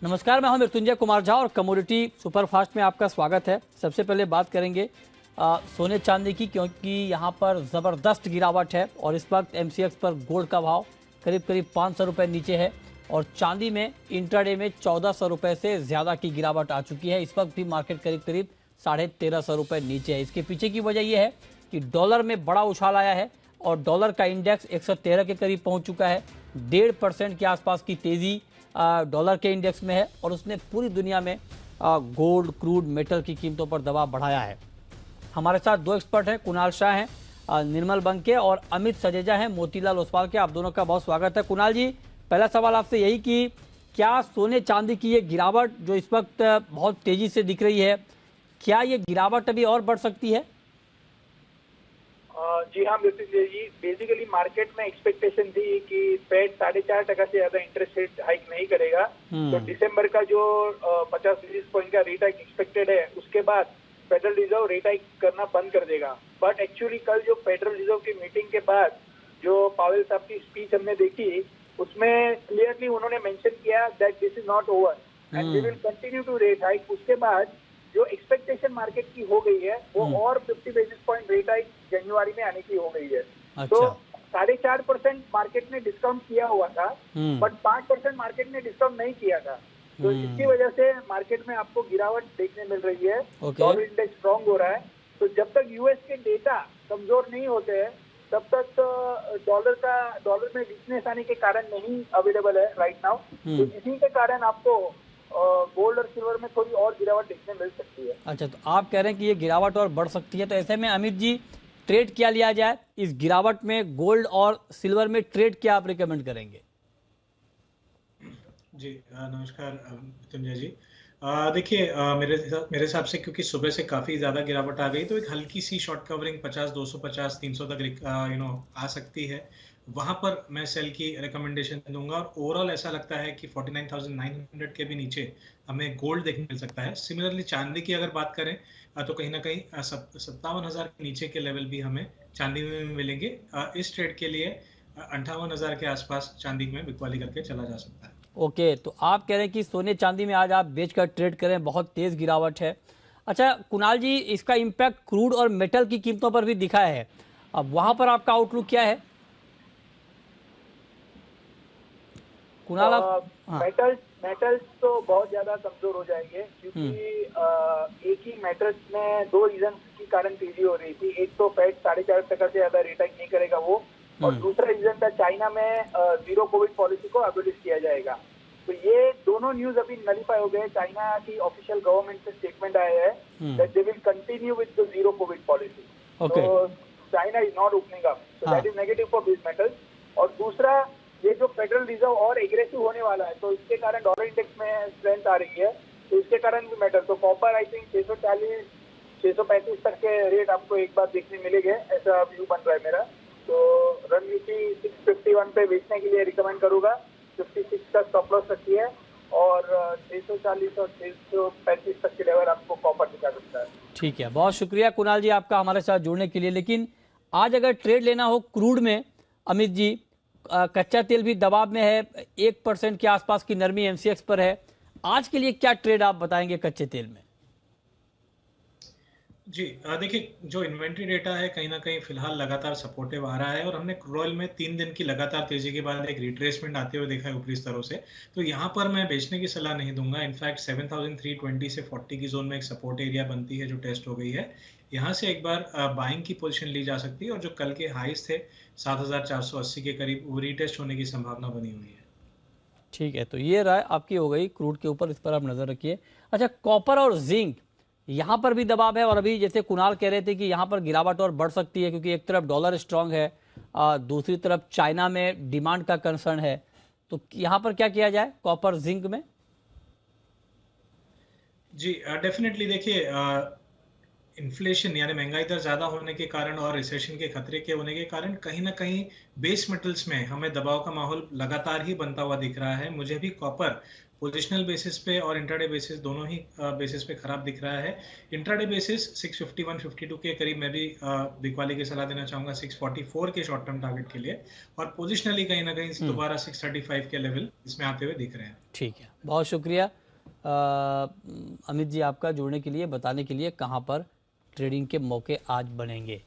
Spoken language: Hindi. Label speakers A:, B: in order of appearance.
A: नमस्कार, मैं हूं मृत्युंजय कुमार झा और कमोडिटी सुपरफास्ट में आपका स्वागत है। सबसे पहले बात करेंगे सोने चांदी की, क्योंकि यहां पर ज़बरदस्त गिरावट है और इस वक्त एमसीएक्स पर गोल्ड का भाव करीब करीब 500 रुपये नीचे है और चांदी में इंट्राडे में 1400 रुपये से ज़्यादा की गिरावट आ चुकी है। इस वक्त भी मार्केट करीब करीब 1350 रुपये नीचे है। इसके पीछे की वजह यह है कि डॉलर में बड़ा उछाल आया है और डॉलर का इंडेक्स 113 के करीब पहुँच चुका है। 1.5% के आसपास की तेज़ी डॉलर के इंडेक्स में है और उसने पूरी दुनिया में गोल्ड, क्रूड, मेटल की कीमतों पर दबाव बढ़ाया है। हमारे साथ दो एक्सपर्ट हैं, कुणाल शाह हैं निर्मल बंके और अमित सजेजा हैं मोतीलाल ओसवाल के। आप दोनों का बहुत स्वागत है। कुणाल जी, पहला सवाल आपसे यही कि क्या सोने चांदी की ये गिरावट जो इस वक्त बहुत तेजी से दिख रही है, क्या ये गिरावट अभी और बढ़ सकती है?
B: जी हाँ मृत्युंजय जी, बेसिकली मार्केट में एक्सपेक्टेशन थी कि फेड 4.5% से ज्यादा इंटरेस्ट रेट हाइक नहीं करेगा। तो दिसंबर का जो 50 बेसिस पॉइंट का रेट हाइक एक्सपेक्टेड है, उसके बाद फेडरल रिजर्व रेट हाइक करना बंद कर देगा। बट एक्चुअली कल जो फेडरल रिजर्व की मीटिंग के बाद जो पावेल साहब की स्पीच हमने देखी, उसमें क्लियरली उन्होंने मेंशन किया that this is not over and we will continue to rate hike. उसके बाद जो एक्सपेक्टेशन मार्केट की हो गई है वो और 50 बेसिस पॉइंट रेट हाइक जनवरी में आने की हो गई है।
A: अच्छा।
B: तो 4.5% मार्केट ने डिस्काउंट किया हुआ था, बट 5% मार्केट ने डिस्काउंट नहीं किया था। तो इसकी वजह से मार्केट में आपको गिरावट देखने मिल रही है। डॉलर इंडेक्स स्ट्रांग हो रहा है। तो जब तक यूएस के डेटा कमजोर नहीं होते हैं तब तक डॉलर में वीकनेस आने के कारण नहीं अवेलेबल है राइट नाउ। तो इसी के कारण आपको गोल्ड और सिल्वर में थोड़ी और गिरावट देखने मिल सकती है।
A: अच्छा, तो आप कह रहे हैं कि ये गिरावट और बढ़ सकती है। तो ऐसे में अमित जी, ट्रेड क्या लिया जाए इस गिरावट में? गोल्ड और सिल्वर में ट्रेड क्या आप रिकमेंड करेंगे?
C: जी नमस्कार मृत्युंजय जी। देखिए मेरे हिसाब से क्योंकि सुबह से काफी ज्यादा गिरावट आ गई, तो एक हल्की सी शॉर्ट कवरिंग 50, 250, 300 तक आ सकती है। वहां पर मैं सेल की रिकमेंडेशन दूंगा और ओवरऑल ऐसा लगता है कि 49,900 के भी नीचे हमें गोल्ड देखने मिल सकता है। सिमिलरली चांदी की अगर बात करें तो कहीं ना कहीं 57,000 के नीचे के लेवल भी हमें चांदी में मिलेंगे। इस ट्रेड के लिए 58,000 के आसपास चांदी में बिकवाली करके चला जा सकता है।
A: ओके, तो आप कह रहे हैं कि सोने चांदी में आज आप बेचकर ट्रेड करें, बहुत तेज गिरावट है। अच्छा कुणाल जी, इसका इम्पैक्ट क्रूड और मेटल की कीमतों पर भी दिखा है। अब वहां पर आपका आउटलुक क्या है कुणाल?
B: मेटल्स तो बहुत ज्यादा कमजोर हो जाएंगे, क्योंकि एक ही मेटल्स में दो रीजन के कारण तेजी हो रही थी। एक तो फेड 4.5% से ज्यादा रेट हाइक नहीं करेगा वो, और दूसरा रीजन था चाइना में जीरो कोविड पॉलिसी को एबोलिश किया जाएगा। तो ये दोनों न्यूज अभी नलीफाई हो गए। चाइना की ऑफिशियल गवर्नमेंट से स्टेटमेंट आया है that they will continue with the zero covid policy. तो China is not opening up, so that is negative for this metals. और दूसरा, ये जो फेडरल रिजर्व और एग्रेसिव होने वाला है, तो इसके कारण डॉलर इंडेक्स में स्ट्रेंथ आ रही है, तो इसके कारण भी मेटल। तो कॉपर आई थिंक 640, 635 तक के रेट आपको एक बार देखने मिलेंगे, ऐसा व्यू बन रहा है मेरा। तो रणनीति 651 पे बेचने के लिए रिकमेंड करूंगा। 56 का स्टॉप लॉस रखी है और 640 और 635 तक के लेवल आपको कॉपर दिखा सकता है।
A: ठीक है, बहुत शुक्रिया कुणाल जी आपका हमारे साथ जुड़ने के लिए। लेकिन आज अगर ट्रेड लेना हो क्रूड में, अमित जी, कच्चा तेल भी दबाव में है, 1% के आसपास की नरमी एमसीएक्स पर है। आज के लिए क्या ट्रेड आप बताएंगे कच्चे तेल में?
C: जी देखिए, जो इन्वेंट्री डेटा है कहीं ना कहीं फिलहाल लगातार सपोर्टिव आ रहा है और हमने क्रूड ऑयल में 3 दिन की लगातार तेजी के बाद एक रिट्रेसमेंट आते हुए देखा है ऊपरी स्तरों से। तो यहाँ पर मैं बेचने की सलाह नहीं दूंगा। इनफैक्ट 7,320 से 40 की जोन में एक सपोर्ट एरिया बनती है जो टेस्ट हो गई है। यहाँ से एक बार बाइंग की पोजीशन ली जा सकती है और जो कल के हाईज थे 7,480 के करीब, वो रीटेस्ट होने की संभावना बनी हुई है।
A: ठीक है, तो ये राय आपकी हो गई क्रूड के ऊपर, इस पर आप नजर रखिए। अच्छा, कॉपर और जिंक, यहाँ पर भी दबाव है और अभी जैसे कुणाल कह रहे थे कि यहाँ पर गिरावट और बढ़ सकती है, क्योंकि एक तरफ डॉलर स्ट्रांग है, दूसरी तरफ चाइना में डिमांड का कंसर्न है। तो यहाँ पर क्या किया जाए कॉपर जिंक में?
C: जी डेफिनेटली देखिए, इन्फ्लेशन यानी महंगाई दर ज्यादा होने के कारण और रिसेशन के खतरे के होने के कारण कहीं ना कहीं बेस मेटल्स में हमें दबाव का माहौल लगातार ही बनता हुआ दिख रहा है। मुझे भी कॉपर पोजिशनल बेसिस पे और इंट्राडे बेसिस दोनों ही बेसिस पे खराब दिख रहा है। इंट्राडे बेसिस 650 152 के करीब मैं भी बिकवाली की सलाह देना चाहूंगा 644 के शॉर्ट टर्म टारगेट के लिए, और पोजिशनली कहीं ना कहीं दोबारा 635 के लेवल इसमें आते हुए दिख रहे हैं।
A: ठीक है, बहुत शुक्रिया अमित जी आपका जुड़ने के लिए, बताने के लिए कहाँ पर ट्रेडिंग के मौके आज बनेंगे।